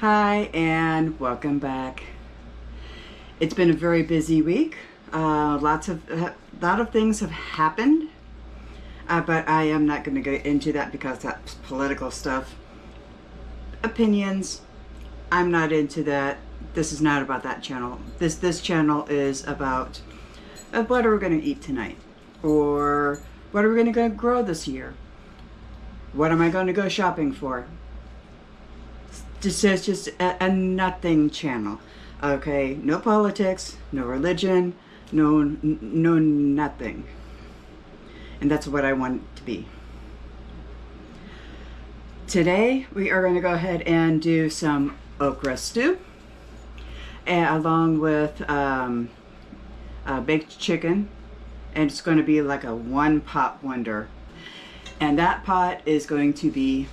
Hi and welcome back. It's been a very busy week. A lot of things have happened, but I am not going to go into that because that's political stuff. Opinions. I'm not into that. This is not about that channel. This channel is about what are we going to eat tonight, or what are we going to grow this year. What am I going to go shopping for? This is just a nothing channel. Okay, no politics, no religion, no nothing. And that's what I want it to be. Today we are going to go ahead and do some okra stew, along with baked chicken, and it's going to be like a one pot wonder. And that pot is going to be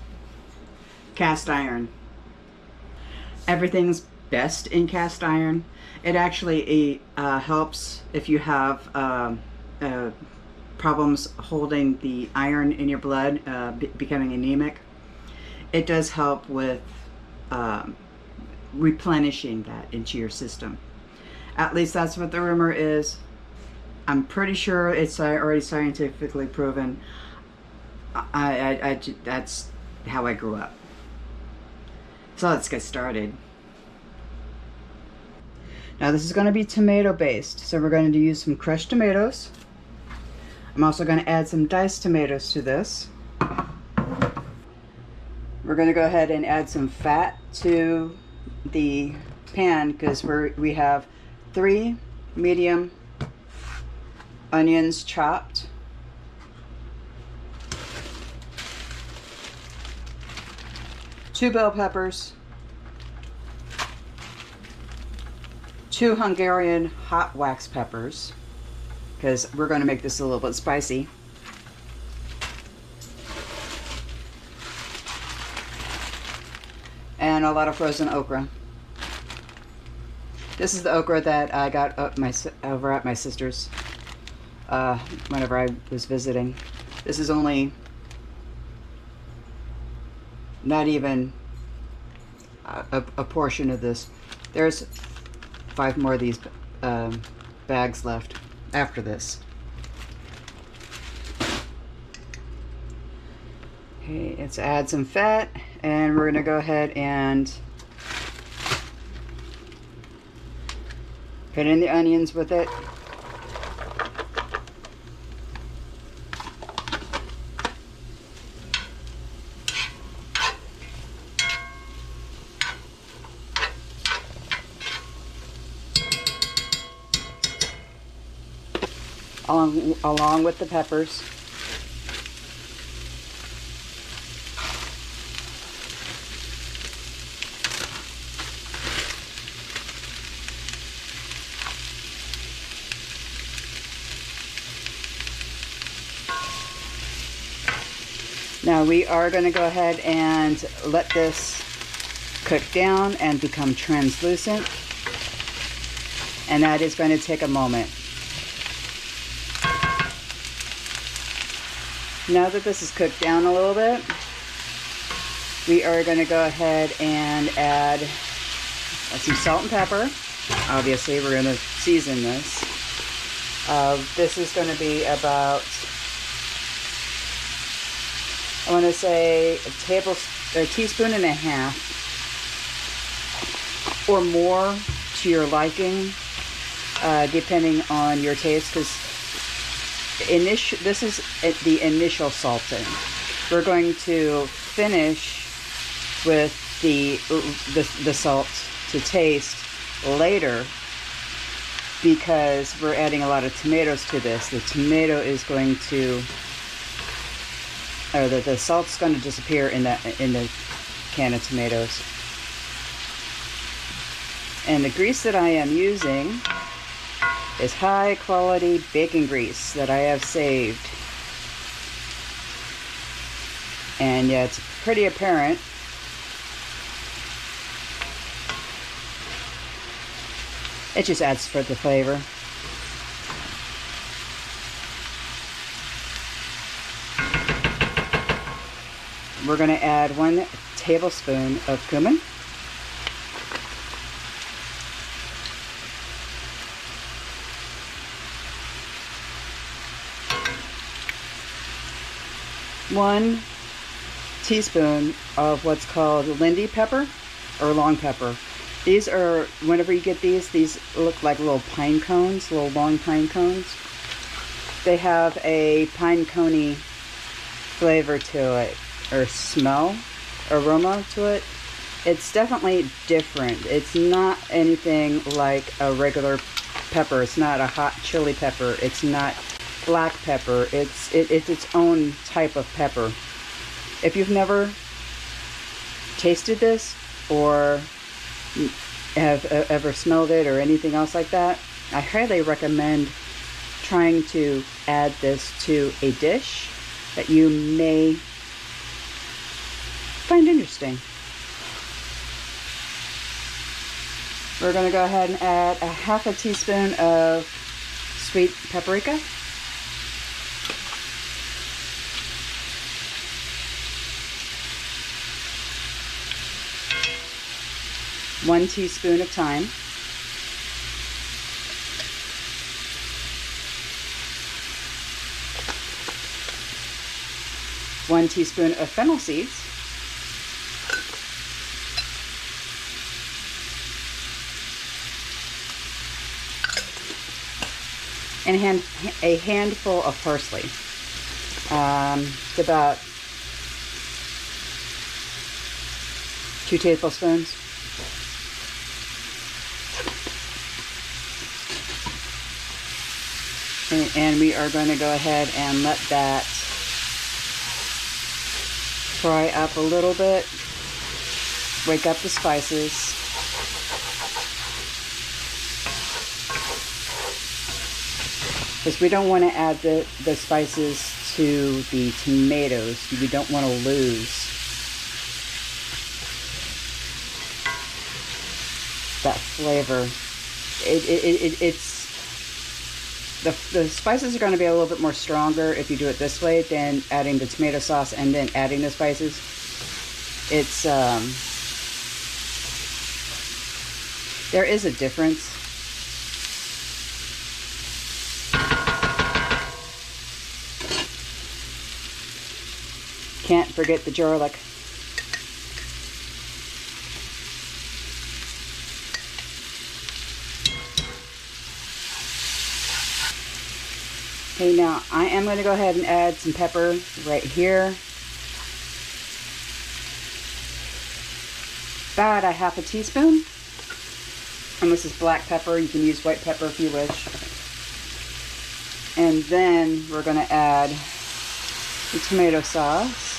cast iron. Everything's best in cast iron. It actually helps if you have problems holding the iron in your blood, becoming anemic. It does help with replenishing that into your system. At least that's what the rumor is. I'm pretty sure it's already scientifically proven. That's how I grew up. So let's get started. Now this is going to be tomato based, so we're going to use some crushed tomatoes. I'm also going to add some diced tomatoes to this. We're going to go ahead and add some fat to the pan because we have 3 medium onions chopped, 2 bell peppers, 2 Hungarian hot wax peppers, because we're going to make this a little bit spicy. And a lot of frozen okra. This is the okra that I got over at my sister's whenever I was visiting. This is only not even a portion of this. There's 5 more of these bags left after this. Okay, let's add some fat, and we're gonna go ahead and put in the onions with it. Along with the peppers. Now we are going to go ahead and let this cook down and become translucent, and that is going to take a moment. Now that this is cooked down a little bit, we are going to go ahead and add some salt and pepper. Obviously, we're going to season this. This is going to be about, I want to say, a teaspoon and a half or more to your liking, depending on your taste, because this is the initial salting. We're going to finish with the salt to taste later, because we're adding a lot of tomatoes to this. The tomato is going to, or the salt's going to disappear in the can of tomatoes. And the grease that I am using is high quality bacon grease that I have saved. And yeah, it's pretty apparent. It just adds for the flavor. We're going to add 1 tablespoon of cumin. 1 teaspoon of what's called Lindy pepper or long pepper. These are, whenever you get these look like little pine cones, little long pine cones. They have a pine coney flavor to it, or smell, aroma to it. It's definitely different. It's not anything like a regular pepper. It's not a hot chili pepper. It's not black pepper. It's its own type of pepper. If you've never tasted this or have ever smelled it or anything else like that, I highly recommend trying to add this to a dish that you may find interesting. We're going to go ahead and add a half a teaspoon of sweet paprika. One teaspoon of thyme. One teaspoon of fennel seeds. And a handful of parsley. It's about 2 tablespoons. And we are going to go ahead and let that fry up a little bit. Wake up the spices. Because we don't want to add the spices to the tomatoes. We don't want to lose that flavor. The spices are going to be a little bit more stronger if you do it this way than adding the tomato sauce and then adding the spices. It's there is a difference. Can't forget the garlic. Okay, now I am going to go ahead and add some pepper right here. About a half a teaspoon. And this is black pepper. You can use white pepper if you wish. And then we're going to add the tomato sauce.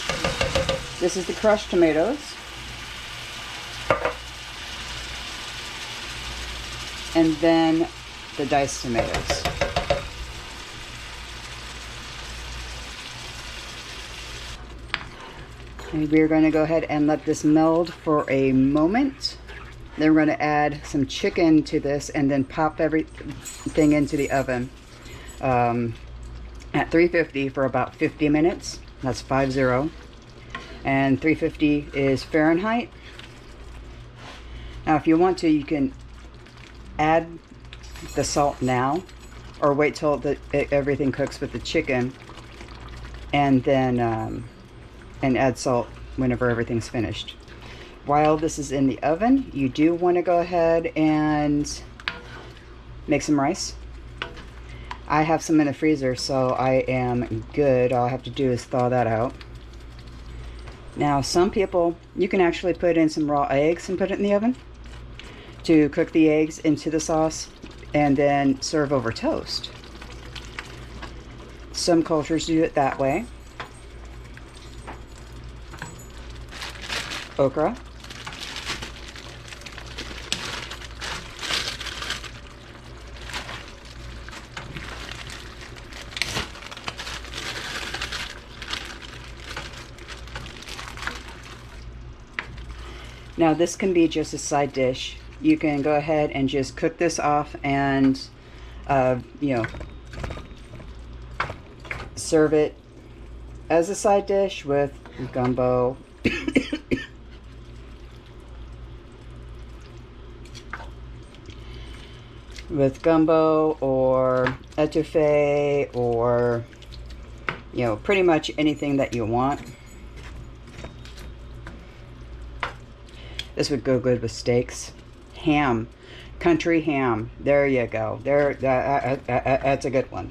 This is the crushed tomatoes. And then the diced tomatoes. And we're going to go ahead and let this meld for a moment. Then we're going to add some chicken to this and then pop everything into the oven at 350 for about 50 minutes. That's 50. And 350 is Fahrenheit. Now if you want to, you can add the salt now or wait till everything cooks with the chicken and then and add salt whenever everything's finished. While this is in the oven, you do want to go ahead and make some rice. I have some in the freezer, so I am good. All I have to do is thaw that out. Now, some people, you can actually put in some raw eggs and put it in the oven to cook the eggs into the sauce and then serve over toast. Some cultures do it that way. Okra. Now this can be just a side dish. You can go ahead and just cook this off and you know, serve it as a side dish with gumbo. With gumbo or etouffee or you know, pretty much anything that you want. This would go good with steaks. Ham, country ham. There you go. That's a good one.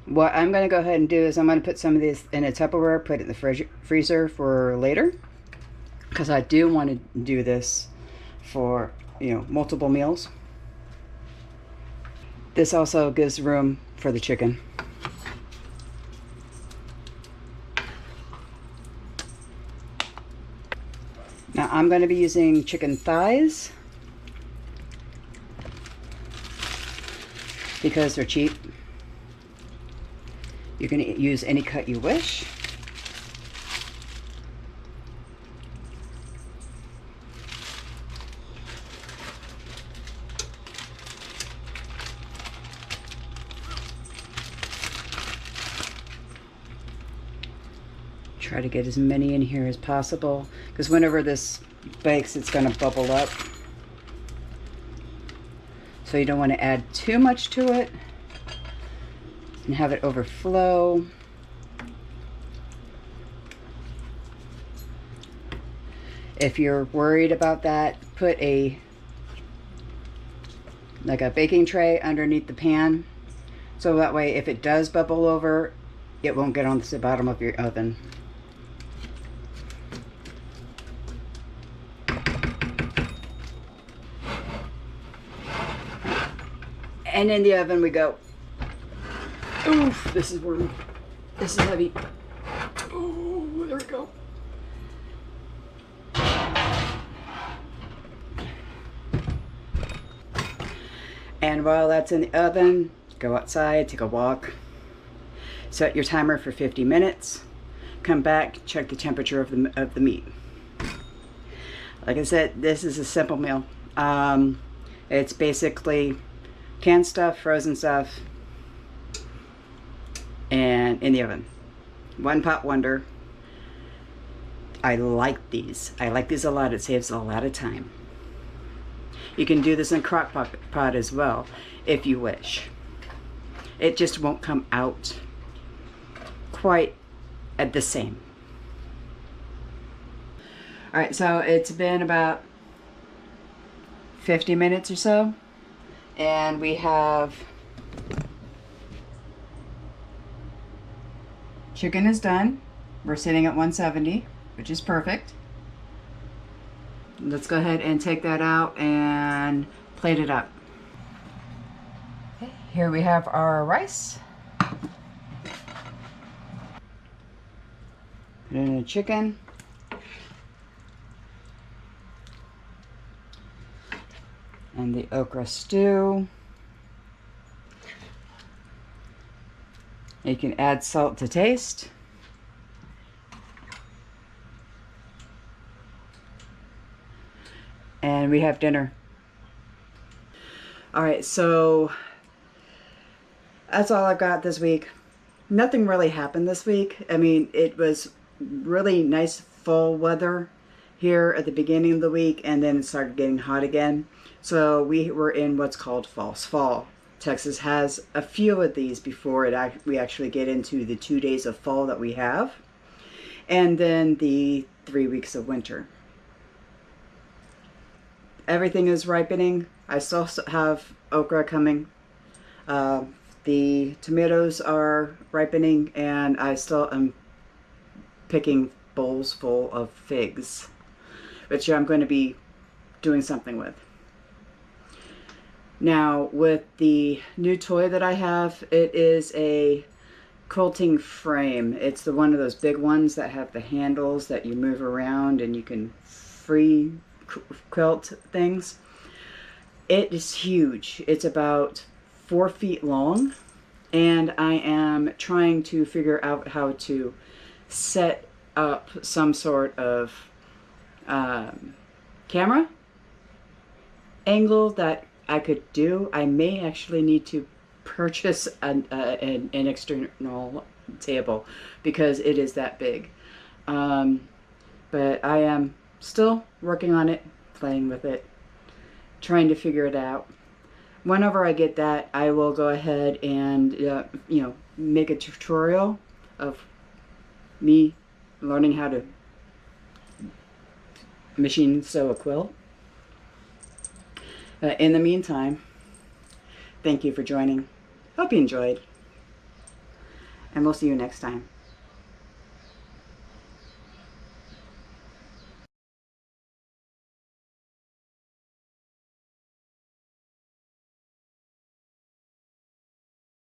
What I'm going to go ahead and do is I'm going to put some of these in a Tupperware, put it in the freezer for later, because I do want to do this for, you know, multiple meals. This also gives room for the chicken. Now I'm going to be using chicken thighs because they're cheap. You can use any cut you wish. Try to get as many in here as possible, because whenever this bakes, it's going to bubble up. So you don't want to add too much to it and have it overflow. If you're worried about that, put like a baking tray underneath the pan, so that way if it does bubble over, it won't get on the bottom of your oven. And in the oven we go. Oof, this is warm. This is heavy. Oh, there we go. And while that's in the oven, go outside, take a walk. Set your timer for 50 minutes. Come back, check the temperature of the meat. Like I said, this is a simple meal. It's basically canned stuff, frozen stuff, and in the oven. One pot wonder. I like these. I like these a lot. It saves a lot of time. You can do this in crock pot as well, if you wish. It just won't come out quite at the same. All right, so it's been about 50 minutes or so, and we have chicken is done. We're sitting at 170, which is perfect. Let's go ahead and take that out and plate it up. Okay, here we have our rice. Put in the chicken. And the okra stew. You can add salt to taste. And we have dinner. All right, so that's all I've got this week. Nothing really happened this week. I mean, it was really nice fall weather here at the beginning of the week, and then it started getting hot again. So we were in what's called false fall. Texas has a few of these before we actually get into the 2 days of fall that we have, and then the 3 weeks of winter. Everything is ripening. I still have okra coming. The tomatoes are ripening, and I still am picking bowls full of figs, which I'm going to be doing something with. Now, with the new toy that I have, it is a quilting frame. It's the one of those big ones that have the handles that you move around and you can free quilt things. It is huge. It's about 4 feet long, and I am trying to figure out how to set up some sort of camera angle that I could do. I may actually need to purchase an external table because it is that big. But I am still working on it, playing with it, trying to figure it out. whenever I get that, I will go ahead and, you know, make a tutorial of me learning how to machine sew a quilt. In the meantime, thank you for joining. Hope you enjoyed. And we'll see you next time.